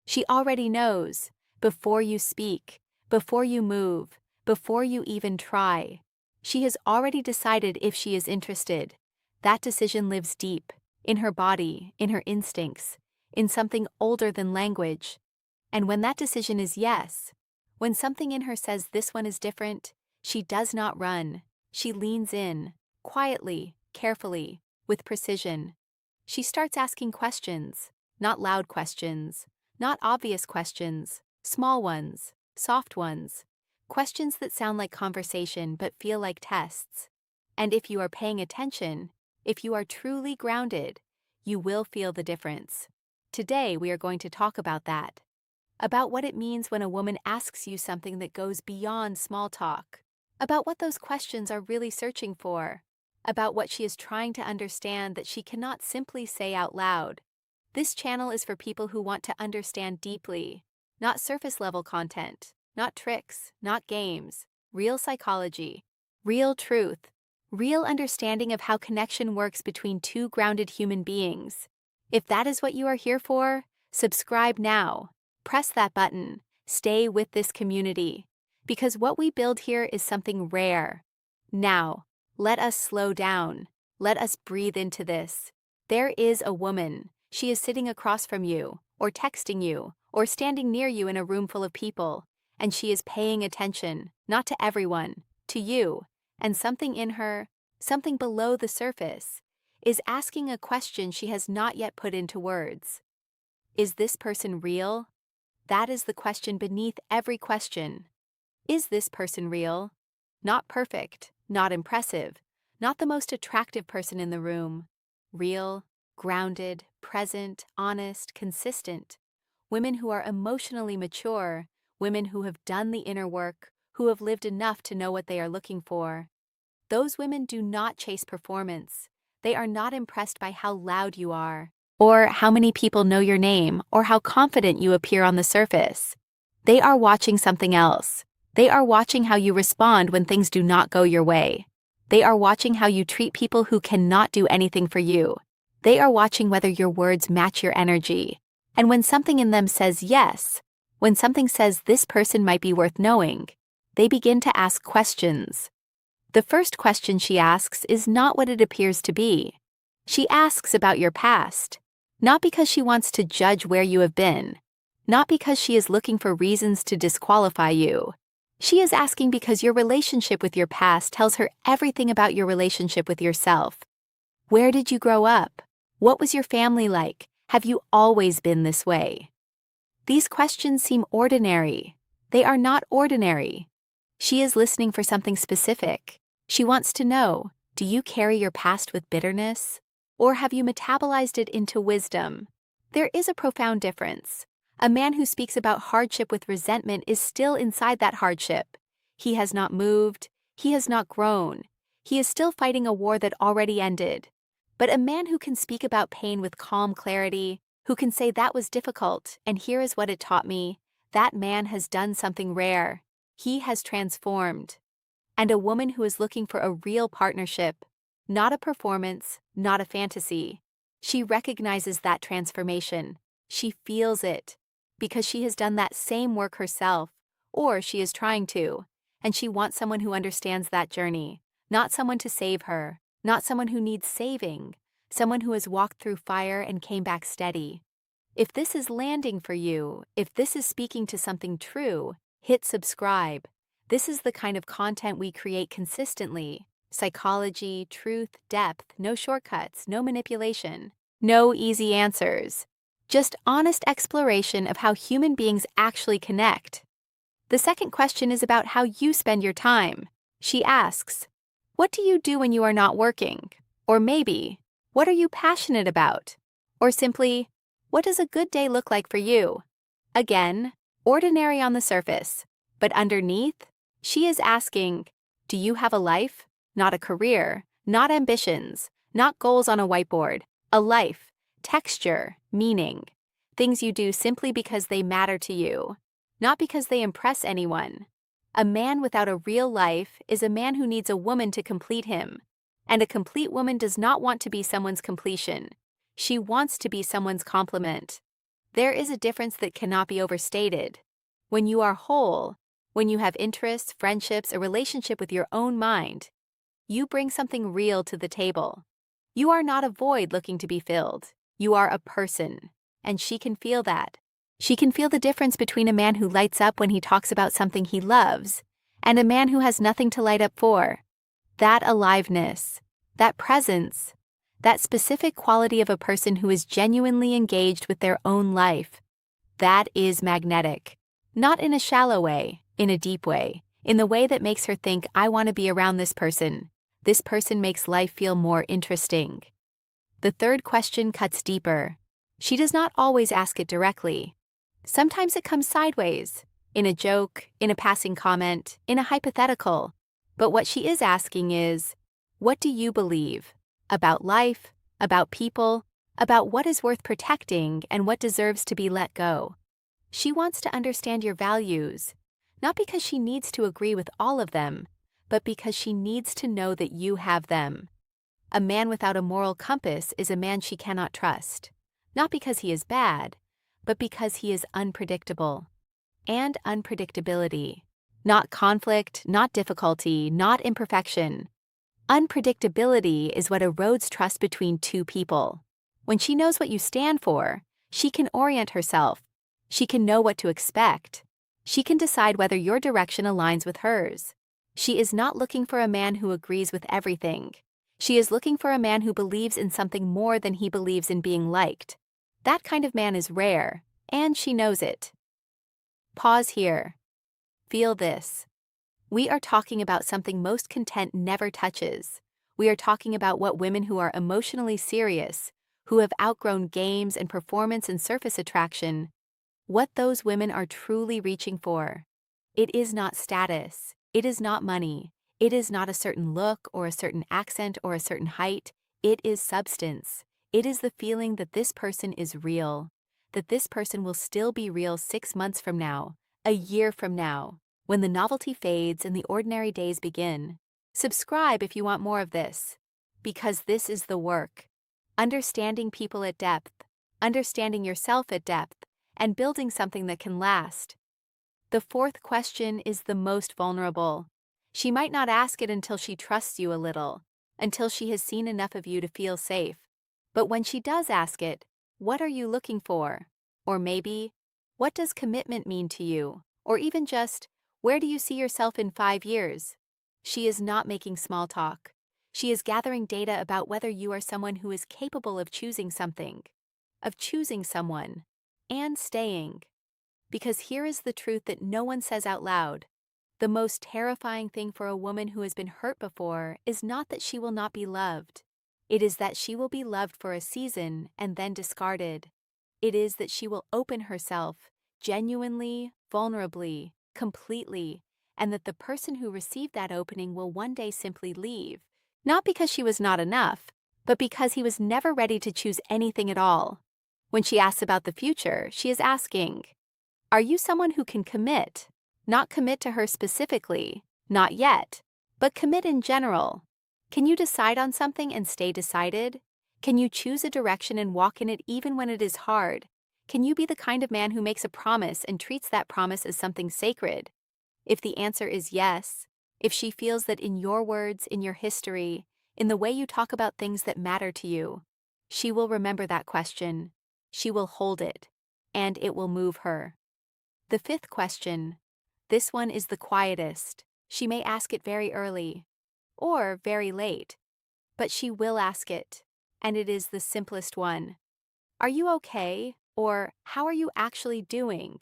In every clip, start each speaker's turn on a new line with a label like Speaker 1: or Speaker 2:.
Speaker 1: She already knows, before you speak, before you move, before you even try. She has already decided if she is interested. That decision lives deep, in her body, in her instincts, in something older than language. And when that decision is yes, when something in her says this one is different, she does not run. She leans in, quietly, carefully, with precision. She starts asking questions, not loud questions, not obvious questions, small ones, soft ones, questions that sound like conversation but feel like tests. And if you are paying attention, if you are truly grounded, you will feel the difference. Today we are going to talk about that. About what it means when a woman asks you something that goes beyond small talk. About what those questions are really searching for. About what she is trying to understand that she cannot simply say out loud. This channel is for people who want to understand deeply, not surface-level content, not tricks, not games, real psychology, real truth, real understanding of how connection works between two grounded human beings. If that is what you are here for, subscribe now. Press that button. Stay with this community. Because what we build here is something rare. Now, let us slow down. Let us breathe into this. There is a woman. She is sitting across from you, or texting you, or standing near you in a room full of people, and she is paying attention, not to everyone, to you, and something in her, something below the surface, is asking a question she has not yet put into words. Is this person real? That is the question beneath every question. Is this person real? Not perfect, not impressive, not the most attractive person in the room. Real, grounded, present, honest, consistent. Women who are emotionally mature, women who have done the inner work, who have lived enough to know what they are looking for. Those women do not chase performance. They are not impressed by how loud you are, or how many people know your name, or how confident you appear on the surface. They are watching something else. They are watching how you respond when things do not go your way. They are watching how you treat people who cannot do anything for you. They are watching whether your words match your energy. And when something in them says yes, when something says this person might be worth knowing, they begin to ask questions. The first question she asks is not what it appears to be. She asks about your past, not because she wants to judge where you have been, not because she is looking for reasons to disqualify you. She is asking because your relationship with your past tells her everything about your relationship with yourself. Where did you grow up? What was your family like? Have you always been this way? These questions seem ordinary. They are not ordinary. She is listening for something specific. She wants to know, do you carry your past with bitterness? Or have you metabolized it into wisdom? There is a profound difference. A man who speaks about hardship with resentment is still inside that hardship. He has not moved. He has not grown. He is still fighting a war that already ended. But a man who can speak about pain with calm clarity, who can say that was difficult and here is what it taught me, that man has done something rare. He has transformed. And a woman who is looking for a real partnership, not a performance, not a fantasy. She recognizes that transformation. She feels it, because she has done that same work herself, or she is trying to, and she wants someone who understands that journey, not someone to save her, not someone who needs saving, someone who has walked through fire and came back steady. If this is landing for you, if this is speaking to something true, hit subscribe. This is the kind of content we create consistently. Psychology, truth, depth, no shortcuts, no manipulation, no easy answers. Just honest exploration of how human beings actually connect. The second question is about how you spend your time. She asks, what do you do when you are not working? Or maybe, what are you passionate about? Or simply, what does a good day look like for you? Again, ordinary on the surface, but underneath, she is asking, do you have a life? Not a career, not ambitions, not goals on a whiteboard, a life, texture, meaning, things you do simply because they matter to you, not because they impress anyone. A man without a real life is a man who needs a woman to complete him, and a complete woman does not want to be someone's completion. She wants to be someone's complement. There is a difference that cannot be overstated. When you are whole, when you have interests, friendships, a relationship with your own mind, you bring something real to the table. You are not a void looking to be filled. You are a person, and she can feel that. She can feel the difference between a man who lights up when he talks about something he loves and a man who has nothing to light up for. That aliveness, that presence, that specific quality of a person who is genuinely engaged with their own life, that is magnetic. Not in a shallow way, in a deep way, in the way that makes her think, I want to be around this person. This person makes life feel more interesting. The third question cuts deeper. She does not always ask it directly. Sometimes it comes sideways, in a joke, in a passing comment, in a hypothetical. But what she is asking is, what do you believe about life, about people, about what is worth protecting and what deserves to be let go? She wants to understand your values, not because she needs to agree with all of them, but because she needs to know that you have them. A man without a moral compass is a man she cannot trust, not because he is bad, but because he is unpredictable. And unpredictability. Not conflict, not difficulty, not imperfection. Unpredictability is what erodes trust between two people. When she knows what you stand for, she can orient herself. She can know what to expect. She can decide whether your direction aligns with hers. She is not looking for a man who agrees with everything. She is looking for a man who believes in something more than he believes in being liked. That kind of man is rare, and she knows it. Pause here. Feel this. We are talking about something most content never touches. We are talking about what women who are emotionally serious, who have outgrown games and performance and surface attraction, what those women are truly reaching for. It is not status. It is not money. It is not a certain look or a certain accent or a certain height. It is substance. It is the feeling that this person is real, that this person will still be real 6 months from now, a year from now, when the novelty fades and the ordinary days begin. Subscribe if you want more of this, because this is the work. Understanding people at depth, understanding yourself at depth, and building something that can last. The fourth question is the most vulnerable. She might not ask it until she trusts you a little, until she has seen enough of you to feel safe. But when she does ask it, what are you looking for? Or maybe, what does commitment mean to you? Or even just, where do you see yourself in 5 years? She is not making small talk. She is gathering data about whether you are someone who is capable of choosing something, of choosing someone, and staying. Because here is the truth that no one says out loud. The most terrifying thing for a woman who has been hurt before is not that she will not be loved. It is that she will be loved for a season and then discarded. It is that she will open herself, genuinely, vulnerably, completely, and that the person who received that opening will one day simply leave, not because she was not enough, but because he was never ready to choose anything at all. When she asks about the future, she is asking, are you someone who can commit? Not commit to her specifically, not yet, but commit in general. Can you decide on something and stay decided? Can you choose a direction and walk in it even when it is hard? Can you be the kind of man who makes a promise and treats that promise as something sacred? If the answer is yes, if she feels that in your words, in your history, in the way you talk about things that matter to you, she will remember that question, she will hold it, and it will move her. The fifth question, this one is the quietest. She may ask it very early, or very late, but she will ask it, and it is the simplest one. Are you okay? Or how are you actually doing?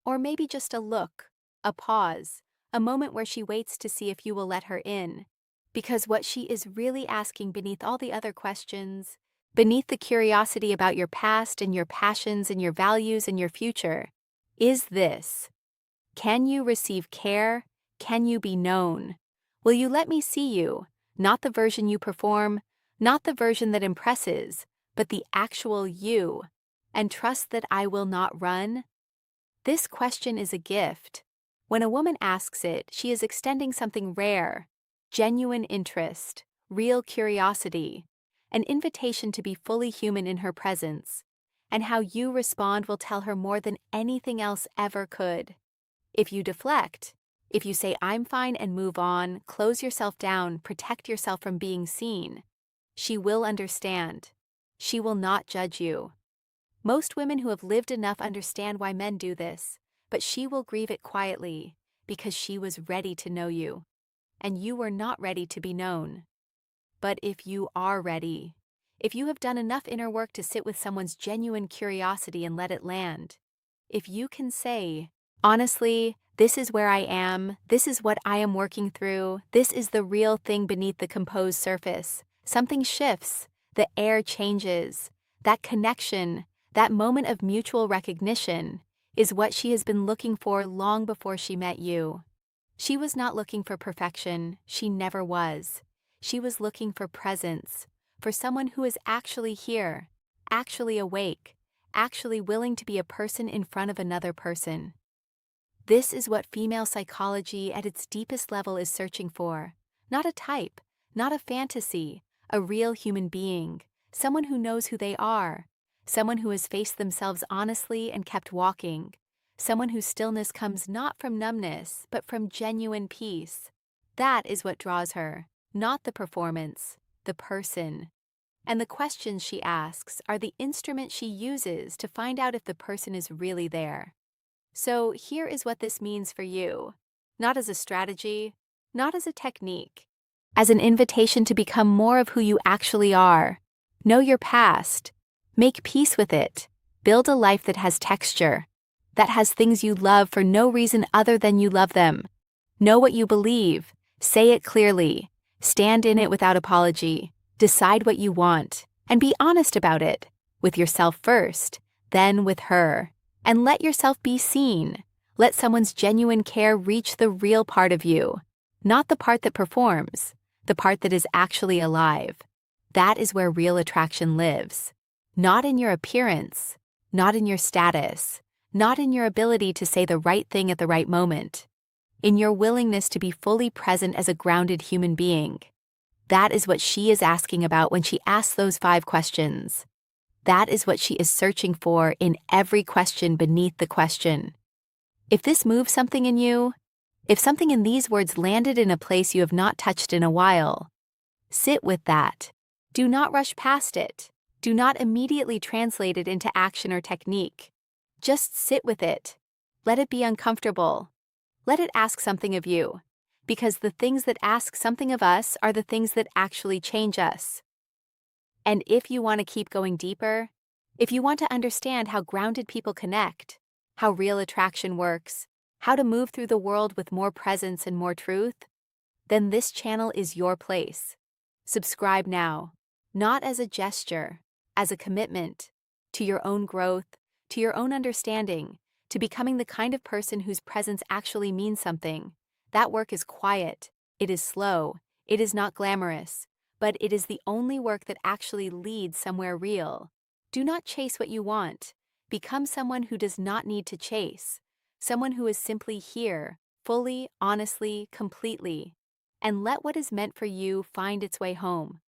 Speaker 1: Or maybe just a look, a pause, a moment where she waits to see if you will let her in. Because what she is really asking beneath all the other questions, beneath the curiosity about your past and your passions and your values and your future, is this. Can you receive care? Can you be known? Will you let me see you, not the version you perform, not the version that impresses, but the actual you, and trust that I will not run? This question is a gift. When a woman asks it, she is extending something rare, genuine interest, real curiosity, an invitation to be fully human in her presence. And how you respond will tell her more than anything else ever could. If you deflect, if you say I'm fine and move on, close yourself down, protect yourself from being seen, she will understand. She will not judge you. Most women who have lived enough understand why men do this, but she will grieve it quietly because she was ready to know you, and you were not ready to be known. But if you are ready, if you have done enough inner work to sit with someone's genuine curiosity and let it land, if you can say, honestly, this is where I am, this is what I am working through, this is the real thing beneath the composed surface, something shifts, the air changes, that connection, that moment of mutual recognition, is what she has been looking for long before she met you. She was not looking for perfection, she never was. She was looking for presence, for someone who is actually here, actually awake, actually willing to be a person in front of another person. This is what female psychology at its deepest level is searching for. Not a type, not a fantasy, a real human being, someone who knows who they are, someone who has faced themselves honestly and kept walking, someone whose stillness comes not from numbness, but from genuine peace. That is what draws her, not the performance, the person. And the questions she asks are the instrument she uses to find out if the person is really there. So here is what this means for you, not as a strategy, not as a technique, as an invitation to become more of who you actually are. Know your past, make peace with it, build a life that has texture, that has things you love for no reason other than you love them. Know what you believe, say it clearly, stand in it without apology, decide what you want, and be honest about it, with yourself first, then with her. And let yourself be seen. Let someone's genuine care reach the real part of you, not the part that performs, the part that is actually alive. That is where real attraction lives. Not in your appearance, not in your status, not in your ability to say the right thing at the right moment. In your willingness to be fully present as a grounded human being. That is what she is asking about when she asks those 5 questions. That is what she is searching for in every question beneath the question. If this moves something in you, if something in these words landed in a place you have not touched in a while, sit with that. Do not rush past it. Do not immediately translate it into action or technique. Just sit with it. Let it be uncomfortable. Let it ask something of you, because the things that ask something of us are the things that actually change us. And if you want to keep going deeper, if you want to understand how grounded people connect, how real attraction works, how to move through the world with more presence and more truth, then this channel is your place. Subscribe now, not as a gesture, as a commitment to your own growth, to your own understanding, to becoming the kind of person whose presence actually means something. That work is quiet, it is slow, it is not glamorous, but it is the only work that actually leads somewhere real. Do not chase what you want. Become someone who does not need to chase. Someone who is simply here, fully, honestly, completely. And let what is meant for you find its way home.